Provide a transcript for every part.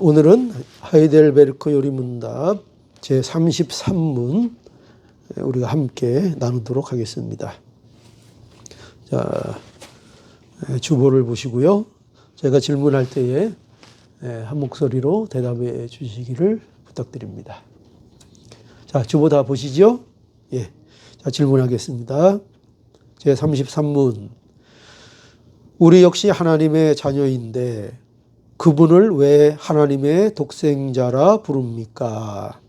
오늘은 하이델베르크 요리문답 제33문 우리가 함께 나누도록 하겠습니다. 자, 주보를 보시고요. 제가 질문할 때에 한 목소리로 대답해 주시기를 부탁드립니다. 자, 주보 다 보시죠? 예. 자, 질문하겠습니다. 제33문. 우리 역시 하나님의 자녀인데 그분을 왜 하나님의 독생자라 부릅니까?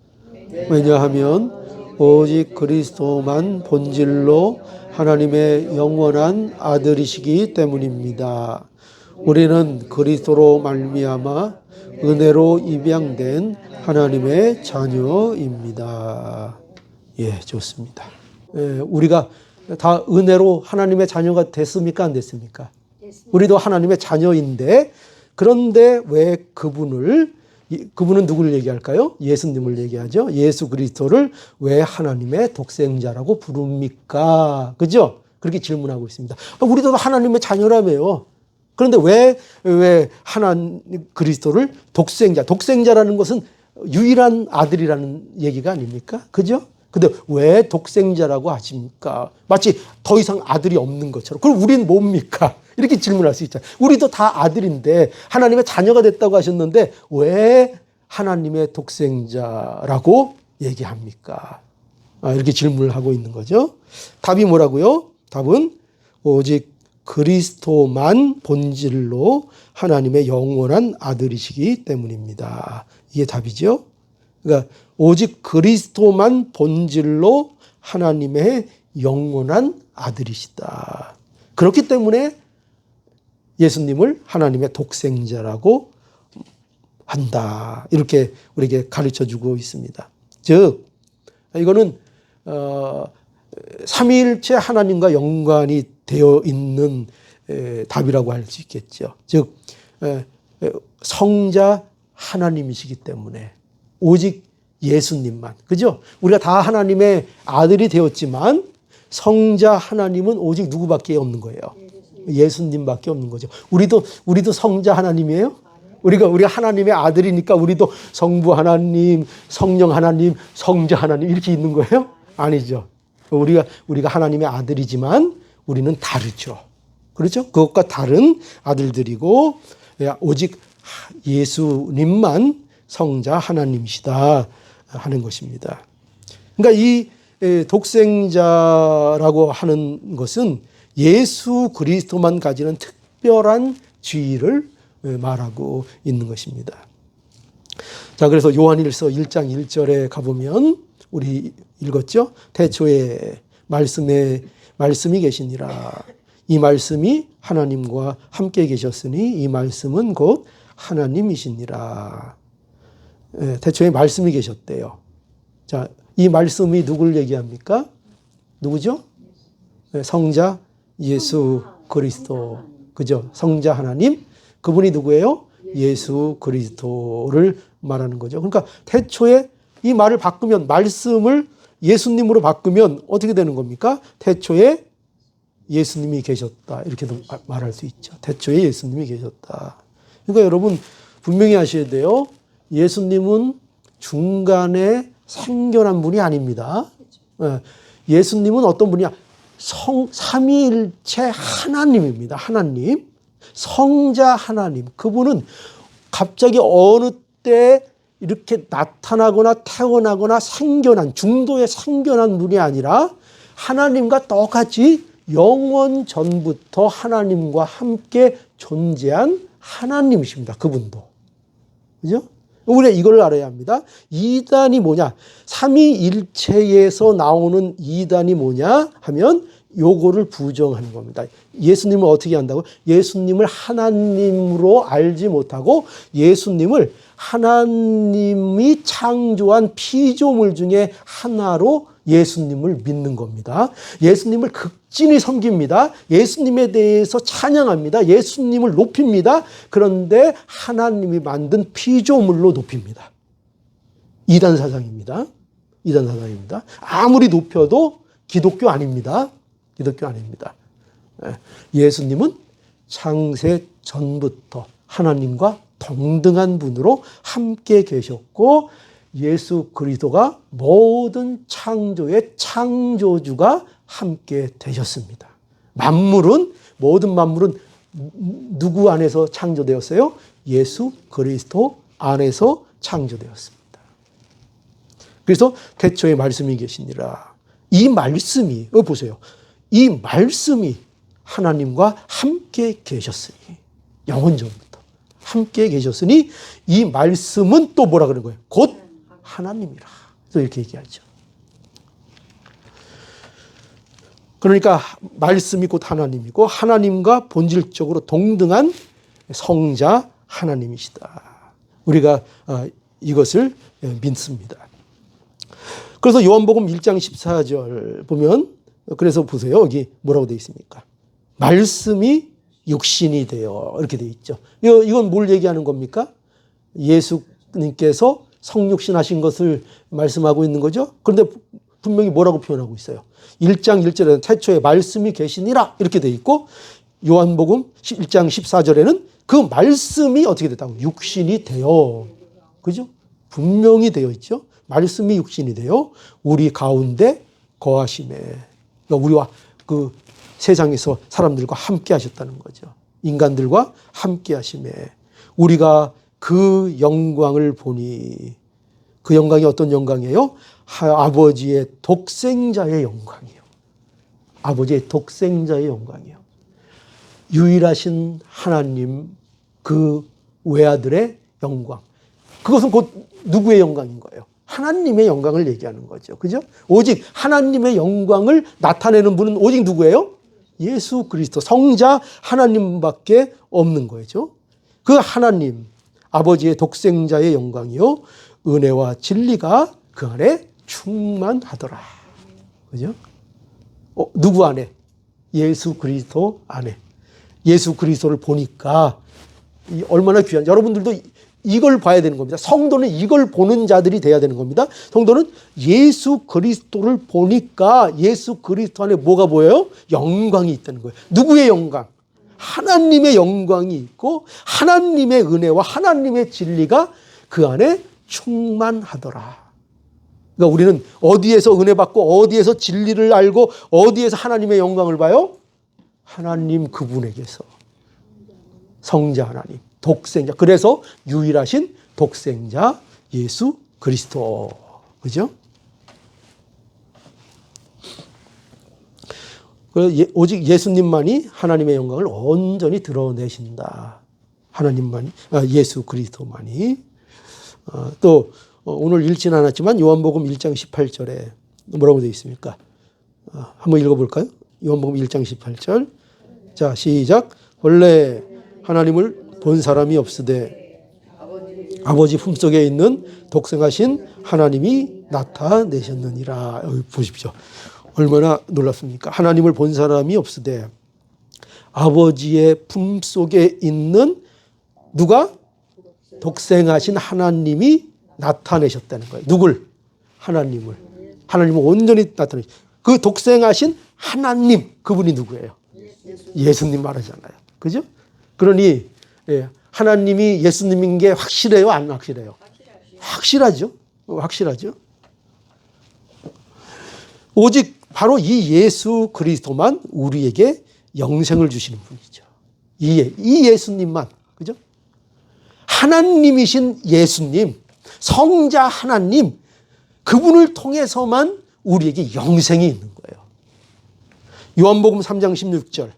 왜냐하면 오직 그리스도만 본질로 하나님의 영원한 아들이시기 때문입니다. 우리는 그리스도로 말미암아 은혜로 입양된 하나님의 자녀입니다. 예, 좋습니다. 예, 우리가 다 은혜로 하나님의 자녀가 됐습니까? 안 됐습니까? 우리도 하나님의 자녀인데 그런데 왜 그분은 누구를 얘기할까요? 예수님을 얘기하죠. 예수 그리스도를 왜 하나님의 독생자라고 부릅니까? 그죠? 그렇게 질문하고 있습니다. 우리도 하나님의 자녀라며요. 그런데 왜 그리스도를 독생자라는 것은 유일한 아들이라는 얘기가 아닙니까? 그죠? 근데 왜 독생자라고 하십니까? 마치 더 이상 아들이 없는 것처럼. 그럼 우리는 뭡니까? 이렇게 질문할 수 있잖아요. 우리도 다 아들인데 하나님의 자녀가 됐다고 하셨는데 왜 하나님의 독생자라고 얘기합니까? 이렇게 질문을 하고 있는 거죠. 답이 뭐라고요? 답은 오직 그리스도만 본질로 하나님의 영원한 아들이시기 때문입니다. 이게 답이죠. 그러니까 오직 그리스도만 본질로 하나님의 영원한 아들이시다. 그렇기 때문에 예수님을 하나님의 독생자라고 한다. 이렇게 우리에게 가르쳐주고 있습니다. 즉 이거는 삼위일체 하나님과 연관이 되어 있는 답이라고 할 수 있겠죠. 즉 성자 하나님이시기 때문에 오직 예수님만, 그죠? 우리가 다 하나님의 아들이 되었지만 성자 하나님은 오직 누구밖에 없는 거예요. 예수님밖에 없는 거죠. 우리도 성자 하나님이에요? 우리가 하나님의 아들이니까 우리도 성부 하나님, 성령 하나님, 성자 하나님 이렇게 있는 거예요? 아니죠. 우리가 하나님의 아들이지만 우리는 다르죠. 그렇죠? 그것과 다른 아들들이고 오직 예수님만 성자 하나님이시다 하는 것입니다. 그러니까 이 독생자라고 하는 것은 예수 그리스도만 가지는 특별한 지위를 말하고 있는 것입니다. 자, 그래서 요한일서 1장 1절에 가보면 우리 읽었죠? 태초에 말씀이 계시니라. 이 말씀이 하나님과 함께 계셨으니 이 말씀은 곧 하나님이시니라. 태초에 말씀이 계셨대요. 자, 이 말씀이 누구를 얘기합니까? 누구죠? 성자 예수 그리스도. 그죠? 성자 하나님. 그분이 누구예요? 예수 그리스도를 말하는 거죠. 그러니까 태초에 이 말을 바꾸면 말씀을 예수님으로 바꾸면 어떻게 되는 겁니까? 태초에 예수님이 계셨다. 이렇게도 말할 수 있죠. 태초에 예수님이 계셨다. 그러니까 여러분 분명히 아셔야 돼요. 예수님은 중간에 생겨난 분이 아닙니다. 예수님은 어떤 분이야? 삼위일체 하나님입니다. 하나님. 성자 하나님. 그분은 갑자기 어느 때 이렇게 나타나거나 태어나거나 중도에 생겨난 분이 아니라 하나님과 똑같이 영원 전부터 하나님과 함께 존재한 하나님이십니다. 그분도. 그죠? 우리가 이걸 알아야 합니다. 이단이 뭐냐? 삼위일체에서 나오는 이단이 뭐냐 하면 요거를 부정하는 겁니다. 예수님을 어떻게 한다고? 예수님을 하나님으로 알지 못하고 예수님을 하나님이 창조한 피조물 중에 하나로 예수님을 믿는 겁니다. 예수님을 극진히 섬깁니다. 예수님에 대해서 찬양합니다. 예수님을 높입니다. 그런데 하나님이 만든 피조물로 높입니다. 이단 사상입니다. 이단 사상입니다. 아무리 높여도 기독교 아닙니다. 기독교 아닙니다. 예수님은 창세 전부터 하나님과 동등한 분으로 함께 계셨고 예수 그리스도가 모든 창조의 창조주가 함께 되셨습니다. 모든 만물은 누구 안에서 창조되었어요? 예수 그리스도 안에서 창조되었습니다. 그래서 태초에 말씀이 계시니라. 이 말씀이 보세요. 이 말씀이 하나님과 함께 계셨으니 영원전부터 함께 계셨으니 이 말씀은 또 뭐라 그러는 거예요? 곧 하나님이라. 또 이렇게 얘기하죠. 그러니까 말씀이 곧 하나님이고 하나님과 본질적으로 동등한 성자 하나님이시다. 우리가 이것을 믿습니다. 그래서 요한복음 1장 14절 보면 그래서 보세요. 여기 뭐라고 되어 있습니까? 말씀이 육신이 되어 이렇게 되어 있죠. 이건 뭘 얘기하는 겁니까? 예수님께서 성육신 하신 것을 말씀하고 있는 거죠. 그런데 분명히 뭐라고 표현하고 있어요? 1장 1절에는 태초에 말씀이 계시니라 이렇게 되어 있고 요한복음 1장 14절에는 그 말씀이 어떻게 됐다고? 육신이 되어. 그죠? 분명히 되어 있죠. 말씀이 육신이 되어 우리 가운데 거하심에. 그러니까 우리와 그 세상에서 사람들과 함께 하셨다는 거죠. 인간들과 함께 하심에. 우리가 그 영광을 보니 그 영광이 어떤 영광이에요? 아버지의 독생자의 영광이에요. 아버지의 독생자의 영광이에요. 유일하신 하나님 그 외아들의 영광. 그것은 곧 누구의 영광인 거예요? 하나님의 영광을 얘기하는 거죠. 그죠? 오직 하나님의 영광을 나타내는 분은 오직 누구예요? 예수 그리스도 성자 하나님밖에 없는 거죠. 그 하나님 아버지의 독생자의 영광이요 은혜와 진리가 그 안에 충만하더라. 그죠? 누구 안에? 예수 그리스도 안에. 예수 그리스도를 보니까 얼마나 귀한, 여러분들도 이걸 봐야 되는 겁니다. 성도는 이걸 보는 자들이 돼야 되는 겁니다. 성도는 예수 그리스도를 보니까 예수 그리스도 안에 뭐가 보여요? 영광이 있다는 거예요. 누구의 영광? 하나님의 영광이 있고 하나님의 은혜와 하나님의 진리가 그 안에 충만하더라. 그러니까 우리는 어디에서 은혜 받고 어디에서 진리를 알고 어디에서 하나님의 영광을 봐요? 하나님 그분에게서. 성자 하나님, 독생자. 그래서 유일하신 독생자 예수 그리스도. 그죠? 오직 예수님만이 하나님의 영광을 온전히 드러내신다. 하나님만이, 예수 그리스도만이. 또 오늘 읽지는 않았지만 요한복음 1장 18절에 뭐라고 되어 있습니까? 한번 읽어볼까요? 요한복음 1장 18절. 자, 시작. 원래 하나님을 본 사람이 없으되 아버지 품속에 있는 독생하신 하나님이 나타내셨느니라. 여기 보십시오. 얼마나 놀랍습니까? 하나님을 본 사람이 없으되 아버지의 품속에 있는 누가? 독생하신 하나님이 나타내셨다는 거예요. 누굴? 하나님을. 하나님을 온전히 나타내셨. 그 독생하신 하나님, 그분이 누구예요? 예수님 말하잖아요. 그죠? 그러니 하나님이 예수님인 게 확실해요? 안 확실해요? 확실하죠. 확실하죠. 오직 바로 이 예수 그리스도만 우리에게 영생을 주시는 분이죠. 이 예수님만. 그죠? 하나님이신 예수님, 성자 하나님, 그분을 통해서만 우리에게 영생이 있는 거예요. 요한복음 3장 16절.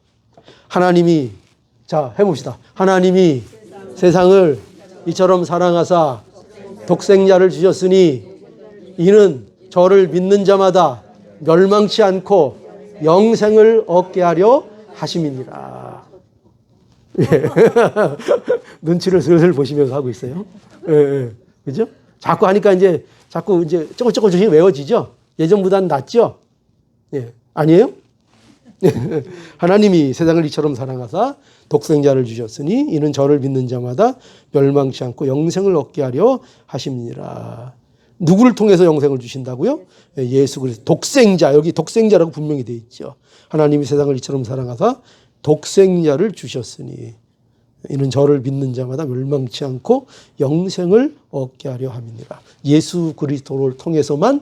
하나님이, 자, 해봅시다. 하나님이 세상을 이처럼 사랑하사 독생자를 주셨으니 이는 저를 믿는 자마다 멸망치 않고 영생을 얻게 하려 하심이니라. 예. 눈치를 슬슬 보시면서 하고 있어요. 예. 그죠? 자꾸 하니까 이제 조금씩 외워지죠? 예전보다는 낫죠? 예. 아니에요? 하나님이 세상을 이처럼 사랑하사 독생자를 주셨으니 이는 저를 믿는 자마다 멸망치 않고 영생을 얻게 하려 하심이니라. 누구를 통해서 영생을 주신다고요? 예수 그리스도. 독생자, 여기 독생자라고 분명히 되어 있죠. 하나님이 세상을 이처럼 사랑하사 독생자를 주셨으니. 이는 저를 믿는 자마다 멸망치 않고 영생을 얻게 하려 함이니라. 예수 그리스도를 통해서만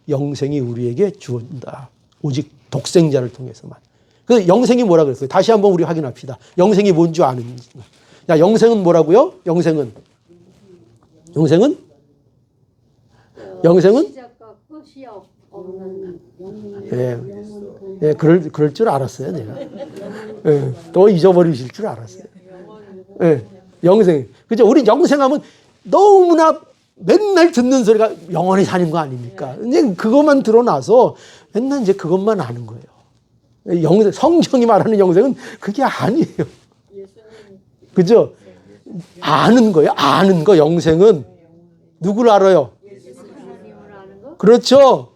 영생이 우리에게 주어진다. 오직 독생자를 통해서만. 그 영생이 뭐라 그랬어요? 다시 한번 우리 확인합시다. 영생이 뭔 줄 아는지. 야, 영생은 뭐라고요? 영생은 시작과 끝이 없는 예, 그럴 줄 알았어요, 내가. 예, 또 잊어버리실 줄 알았어요. 예, 영생. 그죠? 우리 영생하면 너무나 맨날 듣는 소리가 영원히 사는 거 아닙니까? 이제 그것만 들어놔서 맨날 이제 그것만 아는 거예요. 영생, 성경이 말하는 영생은 그게 아니에요. 그죠? 아는 거예요. 아는 거, 영생은. 누구를 알아요? 그렇죠.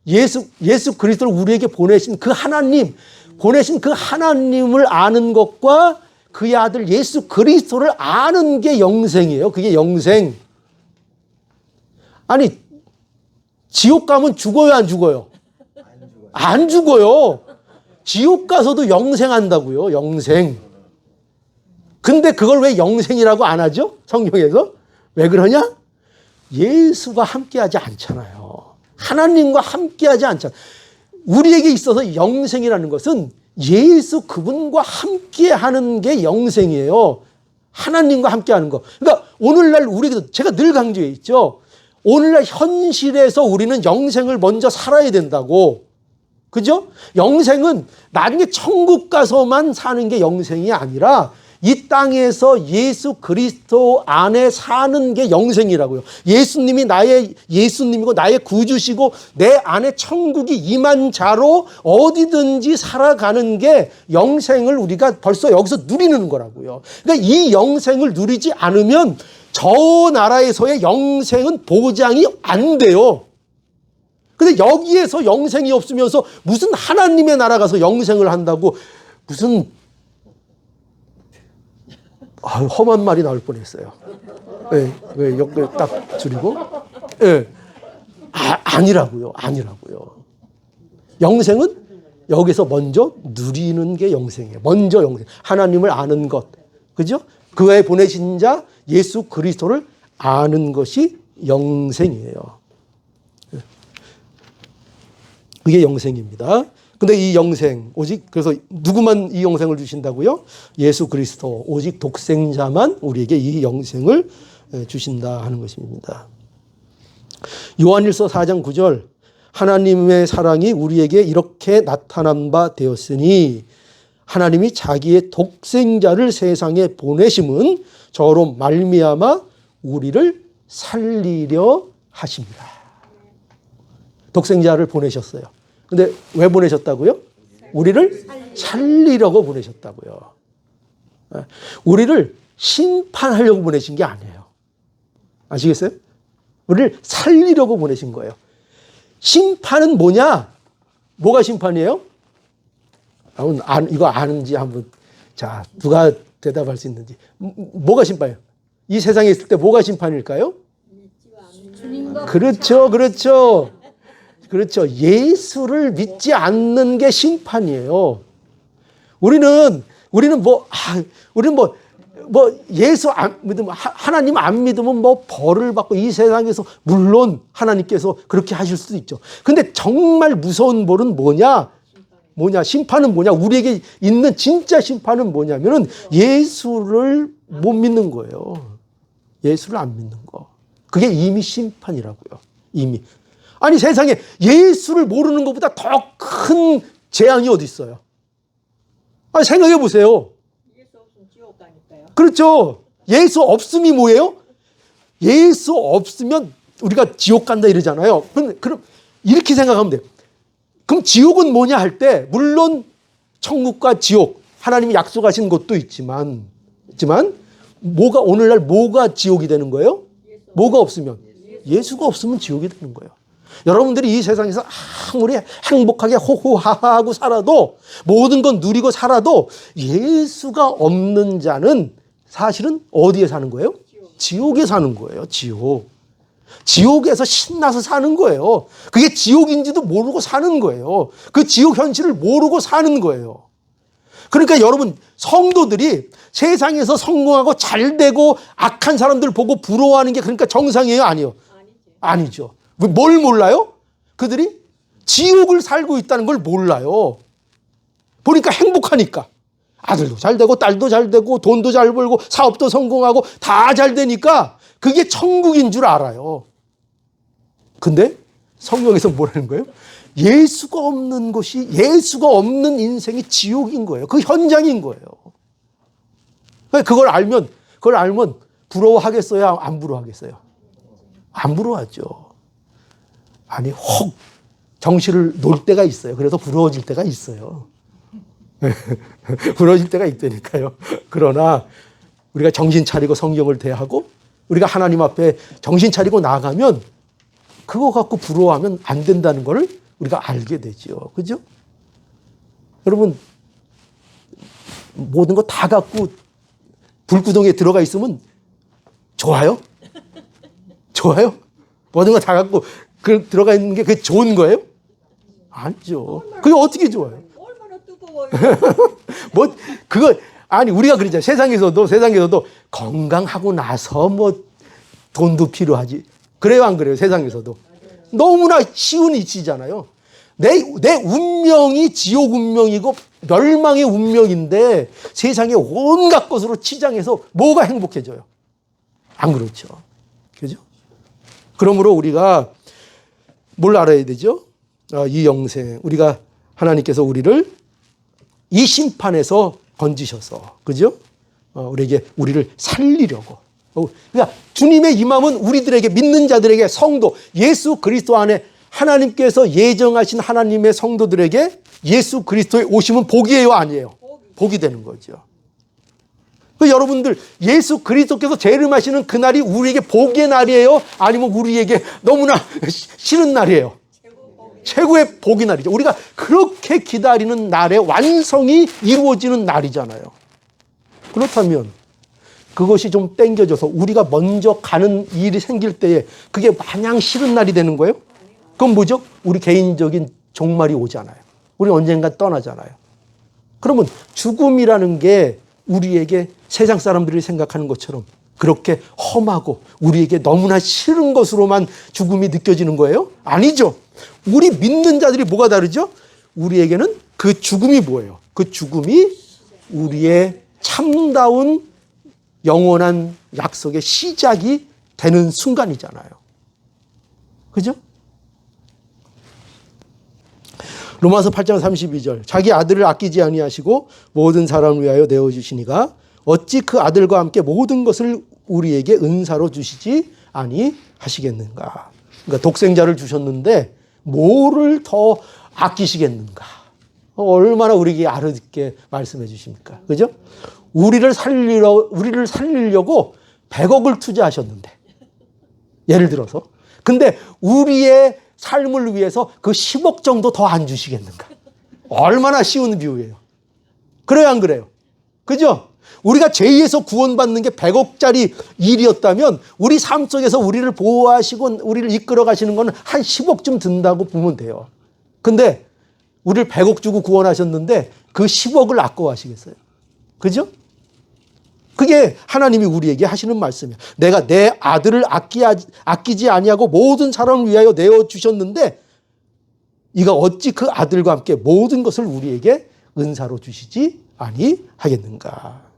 예수 그리스도를 우리에게 보내신 그 하나님을 아는 것과 그의 아들 예수 그리스도를 아는 게 영생이에요. 그게 영생. 아니, 지옥 가면 죽어요, 안 죽어요? 안 죽어요. 지옥 가서도 영생한다고요, 영생. 근데 그걸 왜 영생이라고 안 하죠? 성경에서? 왜 그러냐? 예수가 함께하지 않잖아요. 하나님과 함께하지 않잖아요. 우리에게 있어서 영생이라는 것은 예수 그분과 함께하는 게 영생이에요. 하나님과 함께하는 거. 그러니까 오늘날 우리에게도 제가 늘 강조해 있죠. 오늘날 현실에서 우리는 영생을 먼저 살아야 된다고. 그죠? 영생은 나중에 천국 가서만 사는 게 영생이 아니라 이 땅에서 예수 그리스도 안에 사는 게 영생이라고요. 예수님이 나의 예수님이고 나의 구주시고 내 안에 천국이 임한 자로 어디든지 살아가는 게 영생을 우리가 벌써 여기서 누리는 거라고요. 그러니까 이 영생을 누리지 않으면 저 나라에서의 영생은 보장이 안 돼요. 근데 여기에서 영생이 없으면서 무슨 하나님의 나라 가서 영생을 한다고 무슨 험한 말이 나올 뻔했어요. 왜 옆에 딱 줄이고? 예, 아니라고요. 영생은 여기서 먼저 누리는 게 영생이에요. 먼저 영생. 하나님을 아는 것, 그죠? 그에 보내신 자 예수 그리스도를 아는 것이 영생이에요. 그게 영생입니다. 근데 이 영생, 오직, 그래서 누구만 이 영생을 주신다고요? 예수 그리스도, 오직 독생자만 우리에게 이 영생을 주신다 하는 것입니다. 요한일서 4장 9절, 하나님의 사랑이 우리에게 이렇게 나타난 바 되었으니 하나님이 자기의 독생자를 세상에 보내심은 저로 말미암아 우리를 살리려 하십니다. 독생자를 보내셨어요. 근데 왜 보내셨다고요? 우리를 살리려고 보내셨다고요. 우리를 심판하려고 보내신 게 아니에요. 아시겠어요? 우리를 살리려고 보내신 거예요. 심판은 뭐냐? 뭐가 심판이에요? 이거 아는지 한번, 자, 누가 대답할 수 있는지. 뭐가 심판이에요? 이 세상에 있을 때 뭐가 심판일까요? 그렇죠. 예수를 믿지 않는 게 심판이에요. 우리는 예수 안 믿으면, 하나님 안 믿으면 뭐 벌을 받고 이 세상에서, 물론 하나님께서 그렇게 하실 수도 있죠. 근데 정말 무서운 벌은 뭐냐? 심판은 뭐냐? 우리에게 있는 진짜 심판은 뭐냐면은 예수를 못 믿는 거예요. 예수를 안 믿는 거. 그게 이미 심판이라고요. 이미. 아니, 세상에 예수를 모르는 것보다 더 큰 재앙이 어디 있어요? 아니, 생각해 보세요. 예수 없으면 지옥 가니까요. 그렇죠. 예수 없음이 뭐예요? 예수 없으면 우리가 지옥 간다 이러잖아요. 그럼 이렇게 생각하면 돼요. 그럼 지옥은 뭐냐 할 때, 물론 천국과 지옥, 하나님이 약속하신 것도 있지만 오늘날 뭐가 지옥이 되는 거예요? 뭐가 없으면? 예수가 없으면 지옥이 되는 거예요. 여러분들이 이 세상에서 아무리 행복하게 호호하하고 살아도, 모든 건 누리고 살아도 예수가 없는 자는 사실은 어디에 사는 거예요? 지옥에 사는 거예요. 지옥에서 신나서 사는 거예요. 그게 지옥인지도 모르고 사는 거예요. 그 지옥 현실을 모르고 사는 거예요. 그러니까 여러분 성도들이 세상에서 성공하고 잘 되고 악한 사람들 보고 부러워하는 게 그러니까 정상이에요? 아니요? 아니죠. 뭘 몰라요? 그들이 지옥을 살고 있다는 걸 몰라요. 보니까 행복하니까. 아들도 잘 되고 딸도 잘 되고 돈도 잘 벌고 사업도 성공하고 다 잘 되니까 그게 천국인 줄 알아요. 근데 성경에서 뭐라는 거예요? 예수가 없는 곳이, 예수가 없는 인생이 지옥인 거예요. 그 현장인 거예요. 그걸 알면 부러워하겠어요? 안 부러워하겠어요? 안 부러워하죠. 아니, 혹 정신을 놓을 때가 있어요. 그래서 부러워질 때가 있어요. 부러워질 때가 있다니까요. 그러나 우리가 정신 차리고 성경을 대하고 우리가 하나님 앞에 정신 차리고 나가면 그거 갖고 부러워하면 안 된다는 걸 우리가 알게 되죠. 그죠? 여러분, 모든 거 다 갖고 불구덩이에 들어가 있으면 좋아요? 좋아요? 모든 거 다 갖고 들어가 있는 게 그게 좋은 거예요? 아니죠. 그게 어떻게 좋아요? 얼마나 뜨거워요. 뭐, 아니, 우리가 그러잖아요. 세상에서도 건강하고 나서 뭐 돈도 필요하지. 그래요, 안 그래요? 세상에서도. 너무나 쉬운 이치잖아요. 내 운명이 지옥 운명이고 멸망의 운명인데 세상에 온갖 것으로 치장해서 뭐가 행복해져요? 안 그렇죠. 그죠? 그러므로 우리가 뭘 알아야 되죠? 이 영생, 우리가 하나님께서 우리를 이 심판에서 건지셔서, 그죠? 우리를 살리려고. 그러니까 주님의 임함은 우리들에게, 믿는 자들에게, 성도, 예수 그리스도 안에 하나님께서 예정하신 하나님의 성도들에게 예수 그리스도의 오심은 복이에요, 아니에요? 복이 되는 거죠. 여러분들, 예수 그리스도께서 재림하시는 그날이 우리에게 복의 날이에요? 아니면 우리에게 너무나 싫은 날이에요? 최고의 복의 날이죠. 우리가 그렇게 기다리는 날에 완성이 이루어지는 날이잖아요. 그렇다면 그것이 좀 땡겨져서 우리가 먼저 가는 일이 생길 때에 그게 마냥 싫은 날이 되는 거예요? 그건 뭐죠? 우리 개인적인 종말이 오잖아요. 우리 언젠가 떠나잖아요. 그러면 죽음이라는 게 우리에게 세상 사람들이 생각하는 것처럼 그렇게 험하고 우리에게 너무나 싫은 것으로만 죽음이 느껴지는 거예요? 아니죠. 우리 믿는 자들이 뭐가 다르죠? 우리에게는 그 죽음이 뭐예요? 그 죽음이 우리의 참다운 영원한 약속의 시작이 되는 순간이잖아요. 그죠? 로마서 8장 32절, 자기 아들을 아끼지 아니하시고 모든 사람을 위하여 내어주시니가 어찌 그 아들과 함께 모든 것을 우리에게 은사로 주시지 아니하시겠는가. 그러니까 독생자를 주셨는데 뭐를 더 아끼시겠는가. 얼마나 우리에게 아름답게 말씀해 주십니까. 그죠? 우리를 살리려고 100억을 투자하셨는데, 예를 들어서. 근데 우리의 삶을 위해서 그 10억 정도 더 안 주시겠는가. 얼마나 쉬운 비유예요. 그래요, 안 그래요? 그죠? 우리가 죄에서 구원받는 게 100억짜리 일이었다면 우리 삶 속에서 우리를 보호하시고 우리를 이끌어 가시는 건 한 10억쯤 든다고 보면 돼요. 근데 우리를 100억 주고 구원하셨는데 그 10억을 아까워하시겠어요? 그죠? 그게 하나님이 우리에게 하시는 말씀이에요. 내가 내 아들을 아끼지 아니하고 모든 사람을 위하여 내어주셨는데 이가 어찌 그 아들과 함께 모든 것을 우리에게 은사로 주시지 아니하겠는가.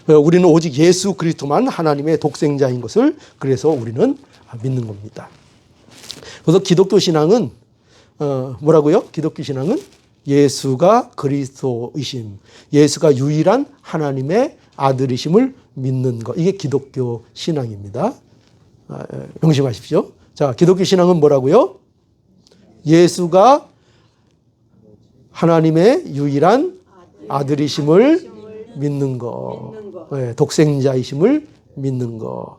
우리는 오직 예수 그리스도만 하나님의 독생자인 것을 그래서 우리는 믿는 겁니다. 그래서 기독교 신앙은 뭐라고요? 기독교 신앙은 예수가 그리스도이심, 예수가 유일한 하나님의 아들이심을 믿는 것. 이게 기독교 신앙입니다. 명심하십시오. 자, 기독교 신앙은 뭐라고요? 예수가 하나님의 유일한 아들이심을 믿는 것. 네, 독생자이심을 믿는 것.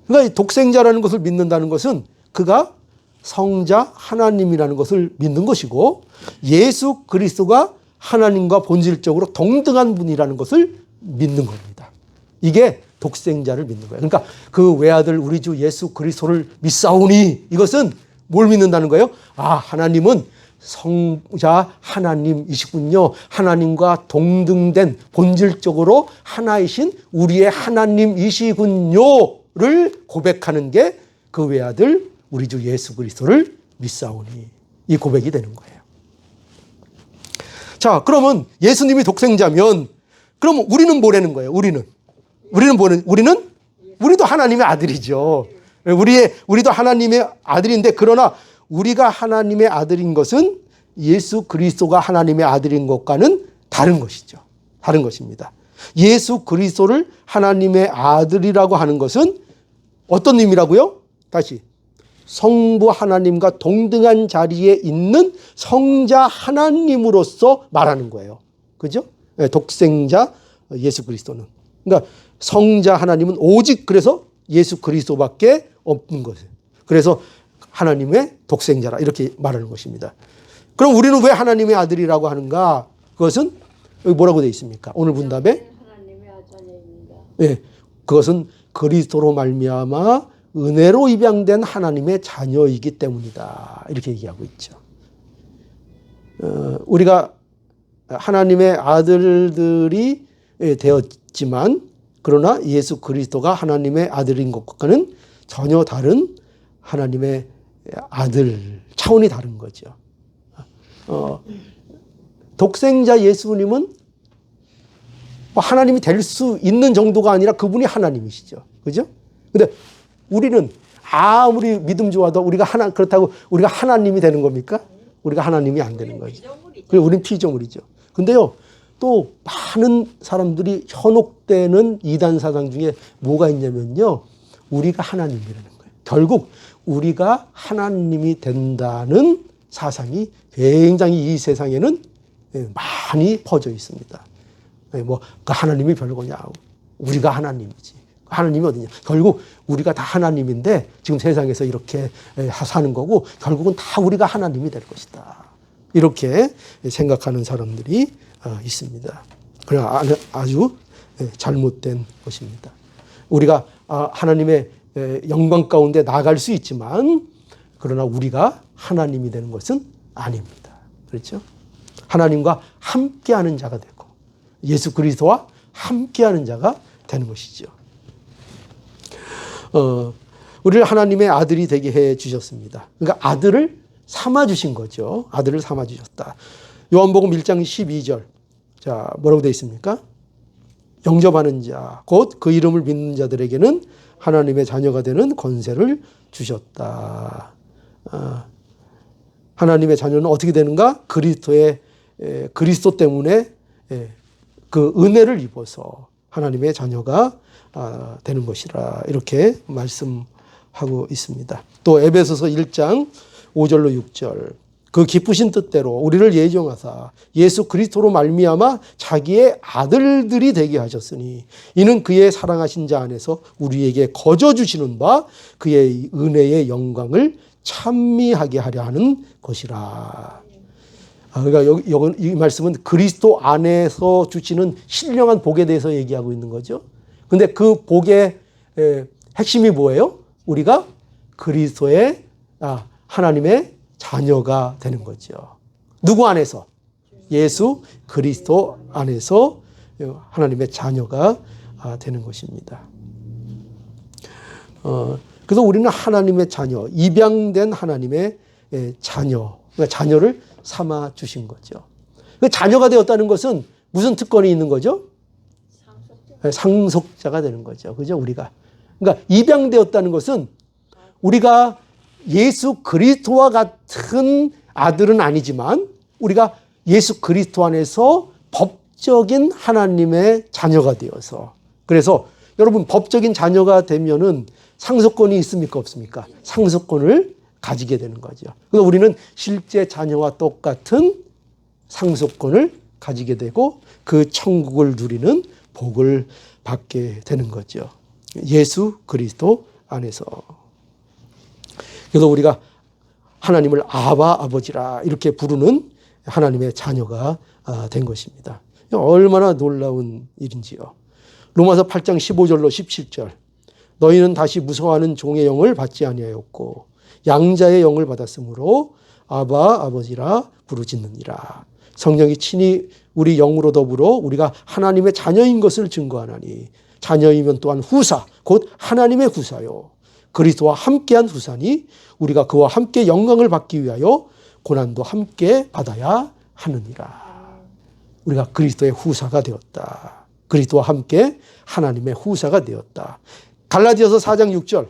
그러니까 독생자라는 것을 믿는다는 것은 그가 성자 하나님이라는 것을 믿는 것이고 예수 그리스도가 하나님과 본질적으로 동등한 분이라는 것을 믿는 겁니다. 이게 독생자를 믿는 거예요. 그러니까 그 외아들 우리 주 예수 그리스도를 믿사오니 이것은 뭘 믿는다는 거예요? 아, 하나님은 성자 하나님이시군요. 하나님과 동등된 본질적으로 하나이신 우리의 하나님이시군요를 고백하는 게 그 외아들 우리 주 예수 그리스도를 믿사오니, 이 고백이 되는 거예요. 자, 그러면 예수님이 독생자면 그럼 우리는 뭐라는 거예요? 우리도 하나님의 아들이죠. 우리도 하나님의 아들인데, 그러나 우리가 하나님의 아들인 것은 예수 그리스도가 하나님의 아들인 것과는 다른 것이죠. 다른 것입니다. 예수 그리스도를 하나님의 아들이라고 하는 것은 어떤 의미라고요? 다시, 성부 하나님과 동등한 자리에 있는 성자 하나님으로서 말하는 거예요. 그죠? 독생자 예수 그리스도는. 그러니까 성자 하나님은 오직 그래서 예수 그리스도밖에 없는 것이에요. 그래서 하나님의 독생자라 이렇게 말하는 것입니다. 그럼 우리는 왜 하나님의 아들이라고 하는가? 그것은 여기 뭐라고 되어 있습니까? 오늘 분답에 하나님의 자녀입니다. 예, 그것은 그리스도로 말미암아 은혜로 입양된 하나님의 자녀이기 때문이다. 이렇게 얘기하고 있죠. 우리가 하나님의 아들들이 되었지만, 그러나 예수 그리스도가 하나님의 아들인 것과는 전혀 다른 하나님의 아들, 차원이 다른 거죠. 독생자 예수님은 하나님이 될 수 있는 정도가 아니라 그분이 하나님이시죠. 그죠? 근데 우리는 아무리 믿음 좋아도 그렇다고 우리가 하나님이 되는 겁니까? 우리가 하나님이 안 되는 거죠. 그리고 우리는 피조물이죠. 근데요, 또 많은 사람들이 현혹되는 이단 사상 중에 뭐가 있냐면요, 우리가 하나님이라는 거예요. 결국 우리가 하나님이 된다는 사상이 굉장히 이 세상에는 많이 퍼져 있습니다. 뭐, 그 하나님이 별거냐. 우리가 하나님이지. 하나님이 어디냐. 결국 우리가 다 하나님인데 지금 세상에서 이렇게 사는 거고, 결국은 다 우리가 하나님이 될 것이다. 이렇게 생각하는 사람들이 있습니다. 그러나 아주 잘못된 것입니다. 우리가 하나님의 영광 가운데 나아갈 수 있지만, 그러나 우리가 하나님이 되는 것은 아닙니다. 그렇죠? 하나님과 함께하는 자가 되고 예수 그리스도와 함께하는 자가 되는 것이죠. 우리를 하나님의 아들이 되게 해 주셨습니다. 그러니까 아들을 삼아 주신 거죠. 아들을 삼아 주셨다. 요한복음 1장 12절. 자, 뭐라고 되어 있습니까? 영접하는 자, 곧 그 이름을 믿는 자들에게는 하나님의 자녀가 되는 권세를 주셨다. 하나님의 자녀는 어떻게 되는가? 그리스도 때문에 그 은혜를 입어서 하나님의 자녀가 되는 것이라, 이렇게 말씀하고 있습니다. 또 에베소서 1장 5절로 6절. 그 기쁘신 뜻대로 우리를 예정하사 예수 그리스도로 말미암아 자기의 아들들이 되게 하셨으니, 이는 그의 사랑하신 자 안에서 우리에게 거저 주시는 바 그의 은혜의 영광을 찬미하게 하려 하는 것이라. 그러니까 이 말씀은 그리스도 안에서 주시는 신령한 복에 대해서 얘기하고 있는 거죠. 근데 그 복의 핵심이 뭐예요? 우리가 그리스도의 하나님의 자녀가 되는 거죠. 누구 안에서? 예수 그리스도 안에서 하나님의 자녀가 되는 것입니다. 그래서 우리는 하나님의 자녀, 입양된 하나님의 자녀, 그러니까 자녀를 삼아 주신 거죠. 그 자녀가 되었다는 것은 무슨 특권이 있는 거죠? 상속자가 되는 거죠. 그죠? 우리가. 그러니까 입양되었다는 것은 우리가 예수 그리스도와 같은 아들은 아니지만 우리가 예수 그리스도 안에서 법적인 하나님의 자녀가 되어서, 그래서 여러분 법적인 자녀가 되면은 상속권이 있습니까? 없습니까? 상속권을 가지게 되는 거죠. 그래서 우리는 실제 자녀와 똑같은 상속권을 가지게 되고 그 천국을 누리는 복을 받게 되는 거죠. 예수 그리스도 안에서. 그래서 우리가 하나님을 아바 아버지라 이렇게 부르는 하나님의 자녀가 된 것입니다. 얼마나 놀라운 일인지요. 로마서 8장 15절로 17절. 너희는 다시 무서워하는 종의 영을 받지 아니하였고 양자의 영을 받았으므로 아바 아버지라 부르짖느니라. 성령이 친히 우리 영으로 더불어 우리가 하나님의 자녀인 것을 증거하나니 자녀이면 또한 후사 곧 하나님의 후사요 그리스도와 함께한 후사니 우리가 그와 함께 영광을 받기 위하여 고난도 함께 받아야 하느니라. 우리가 그리스도의 후사가 되었다. 그리스도와 함께 하나님의 후사가 되었다. 갈라디아서 4장 6절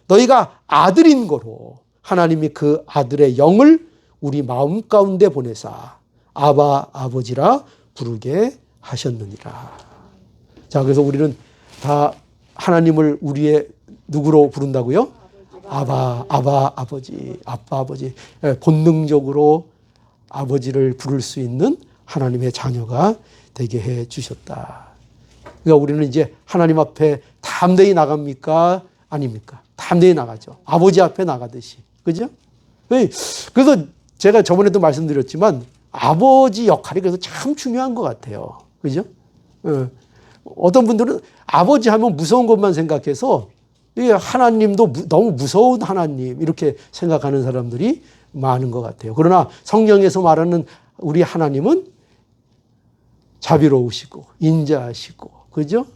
너희가 아들인 거로 하나님이 그 아들의 영을 우리 마음 가운데 보내사 아바 아버지라 부르게 하셨느니라. 자, 그래서 우리는 다 하나님을 우리의 누구로 부른다고요? 아바 아버지, 아빠 아버지. 본능적으로 아버지를 부를 수 있는 하나님의 자녀가 되게 해 주셨다. 그러니까 우리는 이제 하나님 앞에 담대히 나갑니까? 아닙니까? 담대히 나가죠. 아버지 앞에 나가듯이. 그죠? 그래서 제가 저번에도 말씀드렸지만 아버지 역할이 그래서 참 중요한 것 같아요. 그죠? 어떤 분들은 아버지 하면 무서운 것만 생각해서 하나님도 너무 무서운 하나님 이렇게 생각하는 사람들이 많은 것 같아요. 그러나 성경에서 말하는 우리 하나님은 자비로우시고 인자하시고 그죠?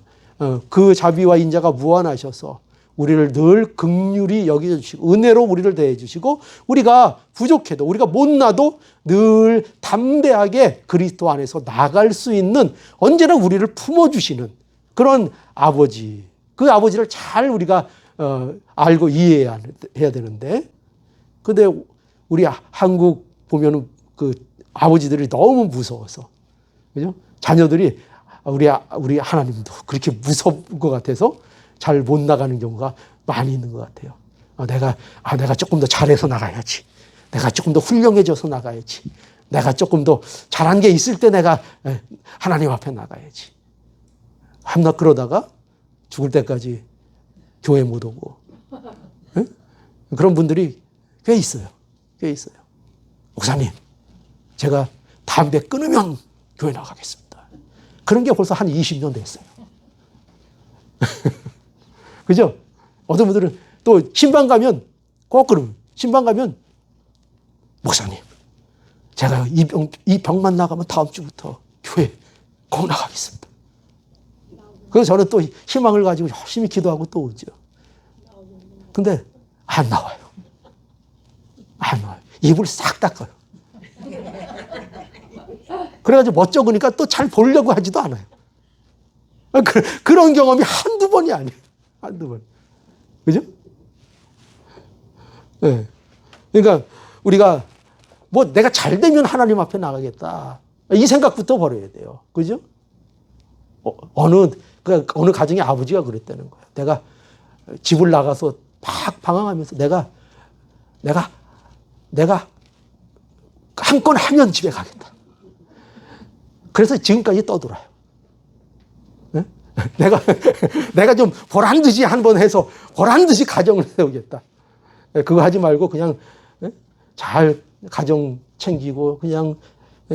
그 자비와 인자가 무한하셔서 우리를 늘 긍휼히 여겨주시고 은혜로 우리를 대해주시고 우리가 부족해도 우리가 못나도 늘 담대하게 그리스도 안에서 나갈 수 있는 언제나 우리를 품어주시는 그런 아버지. 그 아버지를 잘 우리가 알고 이해해야 되는데 근데 우리 한국 보면은 그 아버지들이 너무 무서워서 그죠? 자녀들이 우리 하나님도 그렇게 무서운 것 같아서 잘 못 나가는 경우가 많이 있는 것 같아요. 내가 조금 더 잘해서 나가야지. 내가 조금 더 훌륭해져서 나가야지. 내가 조금 더 잘한 게 있을 때 내가 하나님 앞에 나가야지. 한낱 그러다가 죽을 때까지 교회 못 오고 그런 분들이 꽤 있어요. 꽤 있어요. 목사님, 제가 담배 끊으면 교회 나가겠습니다. 그런 게 벌써 한 20년 됐어요. 그죠? 어떤 분들은 또 신방 가면 꼭 그러면 신방 가면 목사님, 제가 이 병만 나가면 다음 주부터 교회 꼭 나가겠습니다. 그래서 저는 또 희망을 가지고 열심히 기도하고 또 오죠. 근데 안 나와요. 안 나와요. 입을 싹 닦아요. 그래가지고 멋쩍으니까 또 잘 보려고 하지도 않아요. 그런 경험이 한두 번이 아니에요. 한두 번. 그죠? 네. 그러니까 우리가 뭐 내가 잘 되면 하나님 앞에 나가겠다. 이 생각부터 버려야 돼요. 그죠? 어느 가정의 아버지가 그랬다는 거예요. 내가 집을 나가서 막 방황하면서 내가 한 건 하면 집에 가겠다. 그래서 지금까지 떠돌아요. 네? 내가 좀 보란 듯이 한번 해서 보란 듯이 가정을 세우겠다. 그거 하지 말고 그냥 잘 가정 챙기고 그냥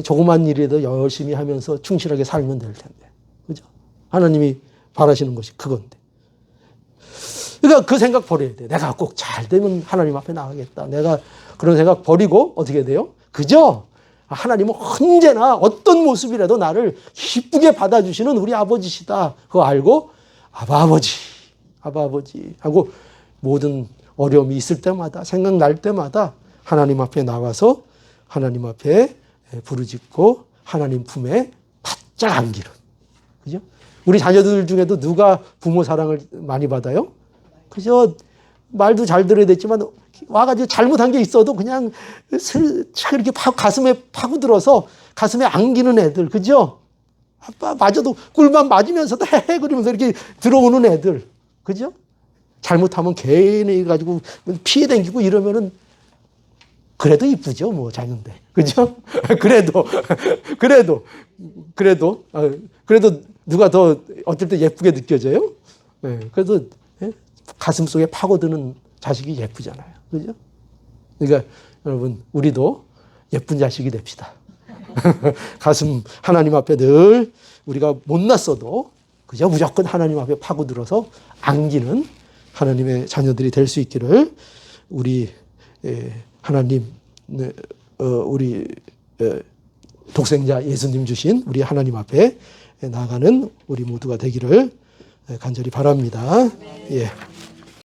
조그만 일이라도 열심히 하면서 충실하게 살면 될 텐데. 그죠? 하나님이 바라시는 것이 그건데. 그러니까 그 생각 버려야 돼. 내가 꼭 잘 되면 하나님 앞에 나가겠다. 내가 그런 생각 버리고 어떻게 돼요? 그죠? 하나님은 언제나 어떤 모습이라도 나를 기쁘게 받아주시는 우리 아버지시다. 그거 알고 아바 아버지 하고 모든 어려움이 있을 때마다 생각날 때마다 하나님 앞에 나와서 하나님 앞에 부르짖고 하나님 품에 바짝 안기는. 그죠? 우리 자녀들 중에도 누가 부모 사랑을 많이 받아요? 그죠? 말도 잘 들어야 됐지만 와가지고 잘못한 게 있어도 그냥 이렇게 가슴에 파고들어서 가슴에 안기는 애들. 그죠? 아빠 맞아도 꿀만 맞으면서도 헤헤 그러면서 이렇게 들어오는 애들. 그죠? 잘못하면 괜히 가지고 피해 댕기고 이러면은 그래도 이쁘죠, 뭐 자녀인데. 그죠? 그래도 누가 더 어떨 때 예쁘게 느껴져요? 네, 그래도 가슴 속에 파고드는 자식이 예쁘잖아요. 그죠? 그러니까 여러분, 우리도 예쁜 자식이 됩시다. 가슴 하나님 앞에 늘 우리가 못났어도 그저 무조건 하나님 앞에 파고들어서 안기는 하나님의 자녀들이 될 수 있기를 우리 하나님 우리 독생자 예수님 주신 우리 하나님 앞에 나아가는 우리 모두가 되기를 간절히 바랍니다. 예.